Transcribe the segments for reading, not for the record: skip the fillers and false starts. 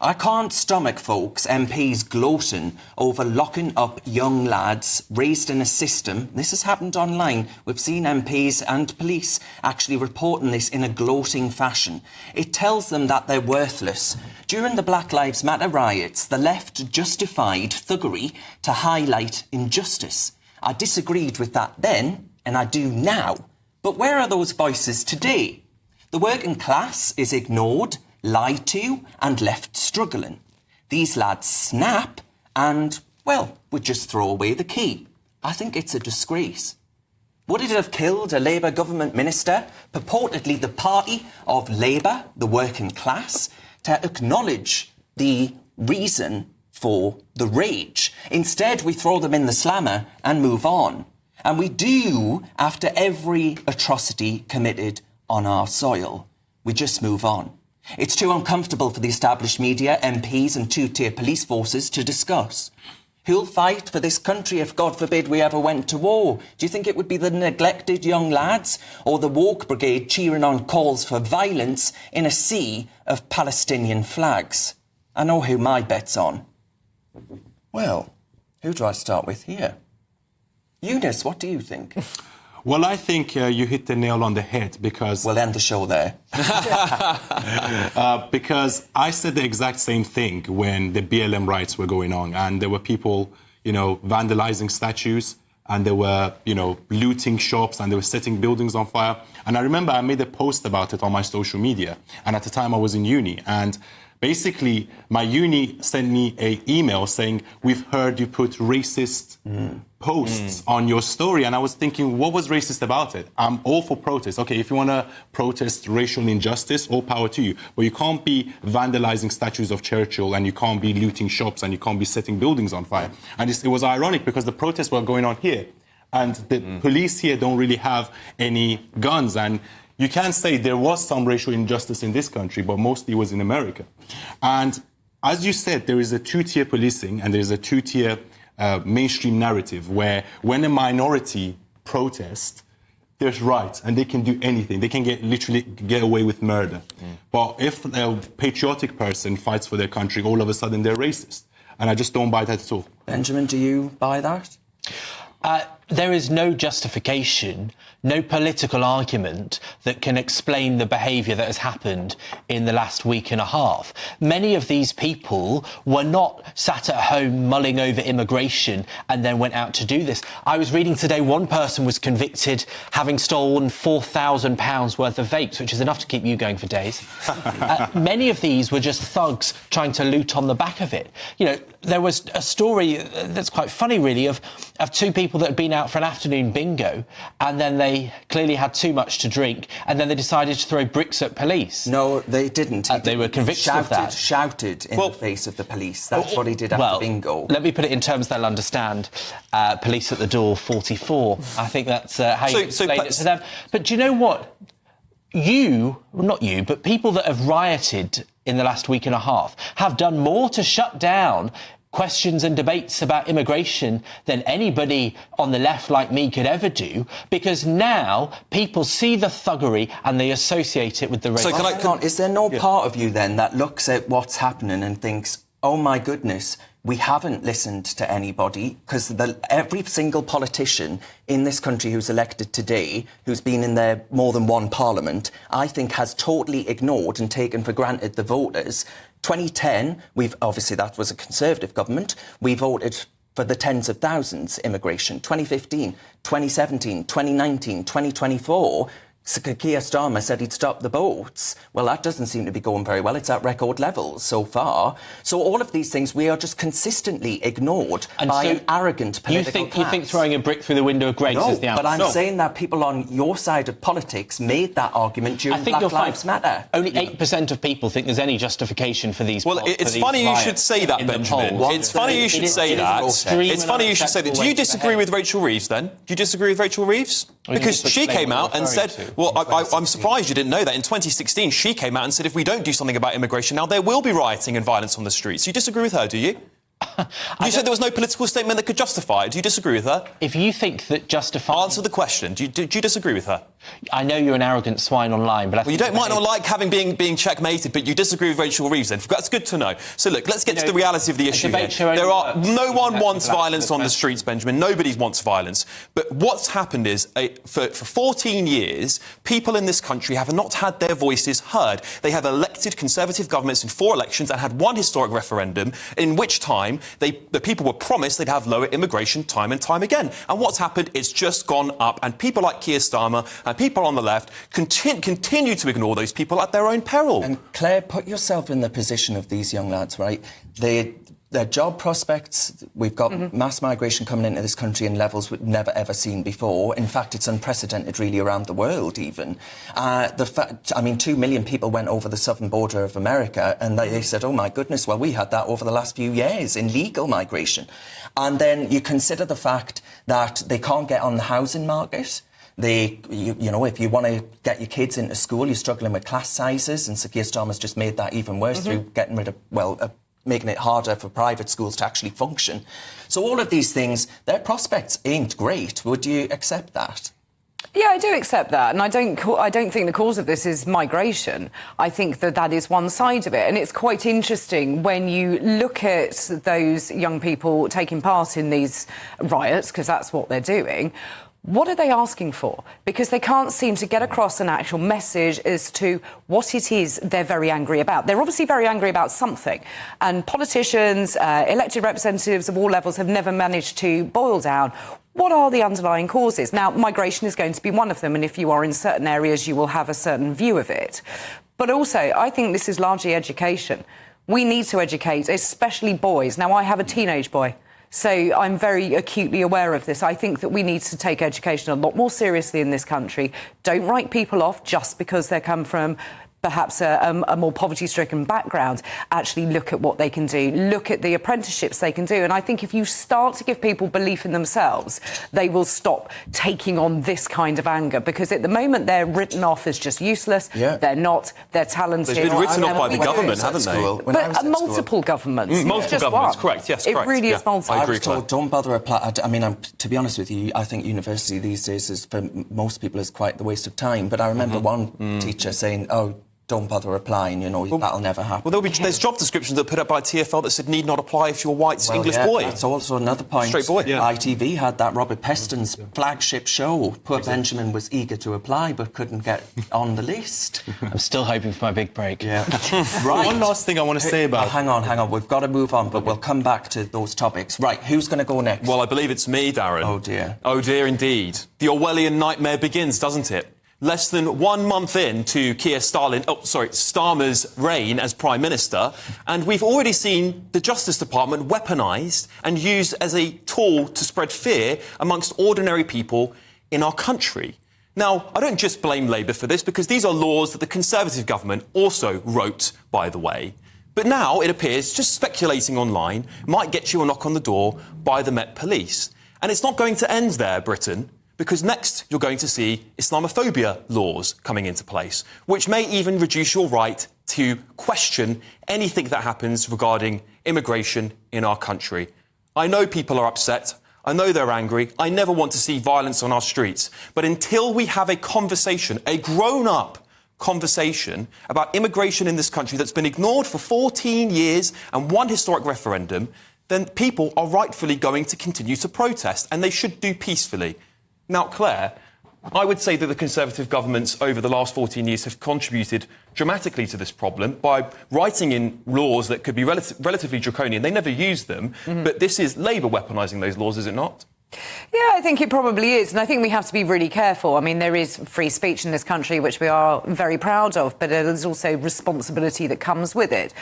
I can't stomach, folks, MPs gloating over locking up young lads raised in a system. This has happened online. We've seen MPs and police actually reporting this in a gloating fashion. It tells them that they're worthless. During the Black Lives Matter riots, the left justified thuggery to highlight injustice. I disagreed with that then, and I do now. But where are those voices today? The working class is ignored, lied to and left struggling. These lads snap and, well, would just throw away the key. I think it's a disgrace. Would it have killed a Labour government minister, purportedly the party of Labour, the working class, to acknowledge the reason for the rage? Instead, we throw them in the slammer and move on. And we do after every atrocity committed on our soil. We just move on. It's too uncomfortable for the established media, MPs and two-tier police forces to discuss. Who'll fight for this country if, God forbid, we ever went to war? Do you think it would be the neglected young lads or the woke brigade cheering on calls for violence in a sea of Palestinian flags? I know who my bet's on. Well, who do I start with here? Eunice, what do you think? Well, I think you hit the nail on the head because... We'll end the show there. Because I said the exact same thing when the BLM riots were going on, and there were people, vandalizing statues, and they were, looting shops, and they were setting buildings on fire. And I remember I made a post about it on my social media, and at the time I was in uni, and basically my uni sent me an email saying, we've heard you put racist posts on your story. And I was thinking, what was racist about it? I'm all for protest. Okay, if you want to protest racial injustice, all power to you. But you can't be vandalizing statues of Churchill, and you can't be looting shops, and you can't be setting buildings on fire. And it was ironic because the protests were going on here, and the police here don't really have any guns. And you can say there was some racial injustice in this country, but mostly it was in America. And as you said, there is a two-tier policing and there is a two-tier mainstream narrative where when a minority protests, there's rights and they can do anything. They can literally get away with murder. But if a patriotic person fights for their country, all of a sudden they're racist. And I just don't buy that at all. Benjamin, do you buy that? There is no justification, no political argument that can explain the behaviour that has happened in the last week and a half. Many of these people were not sat at home mulling over immigration and then went out to do this. I was reading today one person was convicted having stolen £4,000 worth of vapes, which is enough to keep you going for days. Many of these were just thugs trying to loot on the back of it. There was a story that's quite funny, really, of two people that had been out for an afternoon bingo, and then they clearly had too much to drink, and then they decided to throw bricks at police. No, they didn't. They were convicted of that. Shouted in the face of the police. That's what he did after bingo. Let me put it in terms they'll understand. Police at the door, 44. I think that's how you explain it to them. But do you know what? Not you, but people that have rioted in the last week and a half have done more to shut down questions and debates about immigration than anybody on the left like me could ever do, because now people see the thuggery and they associate it with the race. So is there no part of you then that looks at what's happening and thinks, oh my goodness, we haven't listened to anybody, because every single politician in this country who's elected today, who's been in there more than one parliament, I think has totally ignored and taken for granted the voters. 2010, obviously that was a Conservative government. We voted for the tens of thousands immigration. 2015, 2017, 2019, 2024. Keir Starmer said he'd stop the boats. Well, that doesn't seem to be going very well. It's at record levels so far. So all of these things we are just consistently ignored by an arrogant political class. You think throwing a brick through the window of grace is the answer? But I'm saying that people on your side of politics made that argument during Black Lives Matter. Only 8% of people think there's any justification for these. Well, it's funny you should say that, Benjamin. It's funny you should say that. It's funny you should say that. Do you disagree with Rachel Reeves then? Do you disagree with Rachel Reeves? Because she came out and said, well, I'm surprised you didn't know that. In 2016, she came out and said if we don't do something about immigration now, there will be rioting and violence on the streets. You disagree with her, do you? You said there was no political statement that could justify it. Do you disagree with her? If you think that justifying... Answer the question. Do you disagree with her? I know you're an arrogant swine online, but I think you might not like being checkmated, but you disagree with Rachel Reeves then. That's good to know. So look, let's get to the reality of the issue here. No one wants violence on the streets, Benjamin. Nobody wants violence. But what's happened is, for 14 years, people in this country have not had their voices heard. They have elected Conservative governments in 4 elections and had 1 historic referendum, in which time the people were promised they'd have lower immigration time and time again. And what's happened? It's just gone up. And people like Keir Starmer and people on the left continue to ignore those people at their own peril. And Claire, put yourself in the position of these young lads, right? Their job prospects, we've got mass migration coming into this country in levels we've never, ever seen before. In fact, it's unprecedented, really, around the world, even. 2 million people went over the southern border of America, and they said, oh, my goodness, well, we had that over the last few years in legal migration. And then you consider the fact that they can't get on the housing market. If you want to get your kids into school, you're struggling with class sizes, and Sir Keir Starmer's just made that even worse through getting rid of, making it harder for private schools to actually function. So all of these things, their prospects ain't great. Would you accept that? Yeah, I do accept that, and I don't think the cause of this is migration. I think that is one side of it, and it's quite interesting when you look at those young people taking part in these riots, because that's what they're doing. What are they asking for? Because they can't seem to get across an actual message as to what it is they're very angry about. They're obviously very angry about something. And politicians, elected representatives of all levels have never managed to boil down what are the underlying causes. Now, migration is going to be one of them, and if you are in certain areas, you will have a certain view of it. But also, I think this is largely education. We need to educate, especially boys. Now, I have a teenage boy. So I'm very acutely aware of this. I think that we need to take education a lot more seriously in this country. Don't write people off just because they come from perhaps a more poverty-stricken background. Actually look at what they can do. Look at the apprenticeships they can do. And I think if you start to give people belief in themselves, they will stop taking on this kind of anger. Because at the moment, they're written off as just useless. Yeah. They're not. They're talented. They've been written off by the government, haven't they? But multiple governments. Multiple governments, correct. Yes, correct. It really is multiple. I agree. Don't bother applying. I mean, to be honest with you, I think university these days is, for most people, is quite the waste of time. But I remember one teacher saying, oh, don't bother applying, that'll never happen. Well, there's job descriptions that were put up by TfL that said need not apply if you're a white English boy. That's also another point. Straight boy. Yeah. ITV had that Robert Peston's flagship show. Poor Benjamin was eager to apply but couldn't get on the list. I'm still hoping for my big break. Yeah. Right. One last thing I want to say about... Hang on. We've got to move on, but we'll come back to those topics. Right, who's going to go next? Well, I believe it's me, Darren. Oh, dear. Oh, dear, indeed. The Orwellian nightmare begins, doesn't it? Less than 1 month into Starmer's reign as Prime Minister, and we've already seen the Justice Department weaponised and used as a tool to spread fear amongst ordinary people in our country. Now, I don't just blame Labour for this, because these are laws that the Conservative government also wrote, by the way. But now, it appears, just speculating online might get you a knock on the door by the Met Police. And it's not going to end there, Britain, because next you're going to see Islamophobia laws coming into place, which may even reduce your right to question anything that happens regarding immigration in our country. I know people are upset. I know they're angry. I never want to see violence on our streets. But until we have a conversation, a grown-up conversation about immigration in this country that's been ignored for 14 years and 1 historic referendum, then people are rightfully going to continue to protest, and they should do peacefully. Now, Claire, I would say that the Conservative governments over the last 14 years have contributed dramatically to this problem by writing in laws that could be relatively draconian. They never used them, but this is Labour weaponising those laws, is it not? Yeah, I think it probably is, and I think we have to be really careful. I mean, there is free speech in this country, which we are very proud of, but there's also responsibility that comes with it.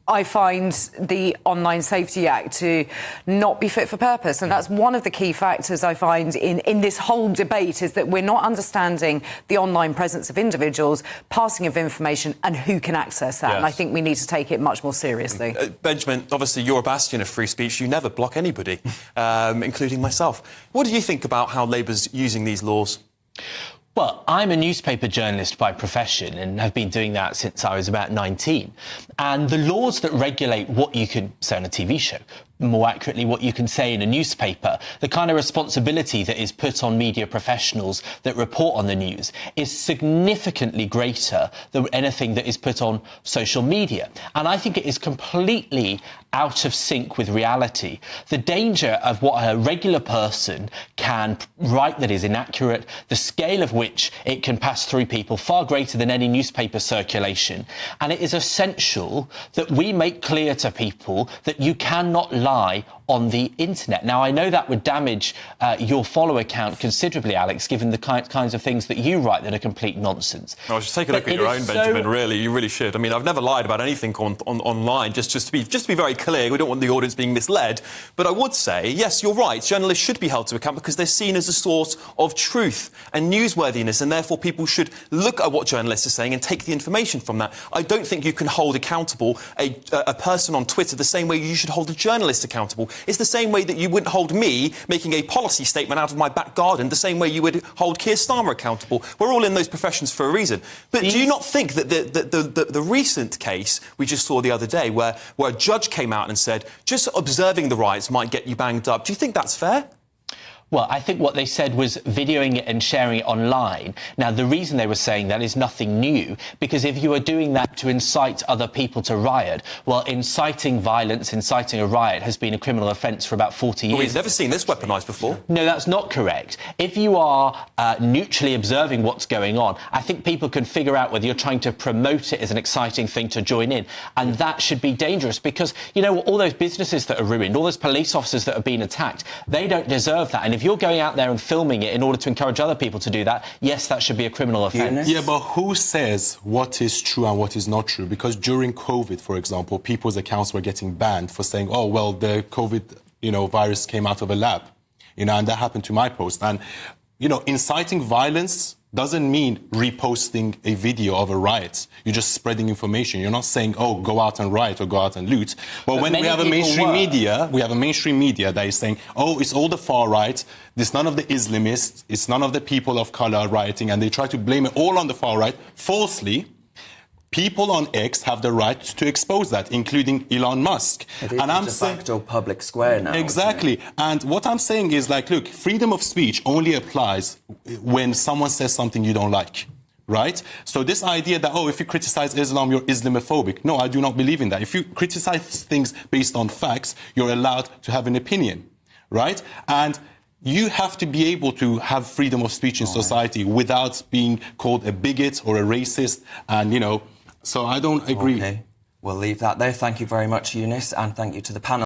I find the Online Safety Act to not be fit for purpose, and that's one of the key factors I find in this whole debate, is that we're not understanding the online presence of individuals, passing of information, and who can access that. Yes. And I think we need to take it much more seriously. Benjamin, obviously you're a bastion of free speech. You never block anybody, including myself. What do you think about how Labour's using these laws? Well, I'm a newspaper journalist by profession and have been doing that since I was about 19. And the laws that regulate what you can say on a TV show more accurately, what you can say in a newspaper. The kind of responsibility that is put on media professionals that report on the news is significantly greater than anything that is put on social media. And I think it is completely out of sync with reality. The danger of what a regular person can write that is inaccurate, the scale of which it can pass through people, far greater than any newspaper circulation. And it is essential that we make clear to people that you cannot lie on the internet. Now, I know that would damage your follower count considerably, Alex, given the kinds of things that you write that are complete nonsense. I should take a look at your own, Benjamin, really. You really should. I mean, I've never lied about anything online, just to be very clear. We don't want the audience being misled. But I would say, yes, you're right. Journalists should be held to account because they're seen as a source of truth and newsworthiness, and therefore people should look at what journalists are saying and take the information from that. I don't think you can hold accountable a person on Twitter the same way you should hold a journalist accountable. It's the same way that you wouldn't hold me making a policy statement out of my back garden, the same way you would hold Keir Starmer accountable. We're all in those professions for a reason. But do you not think that the recent case we just saw the other day, where a judge came out and said, just observing the riots might get you banged up, do you think that's fair? Well, I think what they said was videoing it and sharing it online. Now, the reason they were saying that is nothing new, because if you are doing that to incite other people to riot, well, inciting violence, inciting a riot has been a criminal offence for about 40 years. Well, we've never seen this weaponised before. No, that's not correct. If you are neutrally observing what's going on, I think people can figure out whether you're trying to promote it as an exciting thing to join in. And that should be dangerous because, you know, all those businesses that are ruined, all those police officers that have been attacked, they don't deserve that. And if you're going out there and filming it in order to encourage other people to do that, yes, that should be a criminal offence. Yeah, but who says what is true and what is not true? Because during COVID, for example, people's accounts were getting banned for saying, oh, well, the COVID, virus came out of a lab, and that happened to my post. And, inciting violence doesn't mean reposting a video of a riot. You're just spreading information. You're not saying, oh, go out and riot or go out and loot. But when we have a mainstream media that is saying, oh, it's all the far right, it's none of the Islamists, it's none of the people of colour rioting, and they try to blame it all on the far right, falsely. People on X have the right to expose that, including Elon Musk. It is a de facto public square now. Exactly. And what I'm saying is, look, freedom of speech only applies when someone says something you don't like, right? So this idea that, if you criticize Islam, you're Islamophobic. No, I do not believe in that. If you criticize things based on facts, you're allowed to have an opinion, right? And you have to be able to have freedom of speech in society without being called a bigot or a racist and, so I don't agree. Okay, we'll leave that there. Thank you very much, Eunice, and thank you to the panel.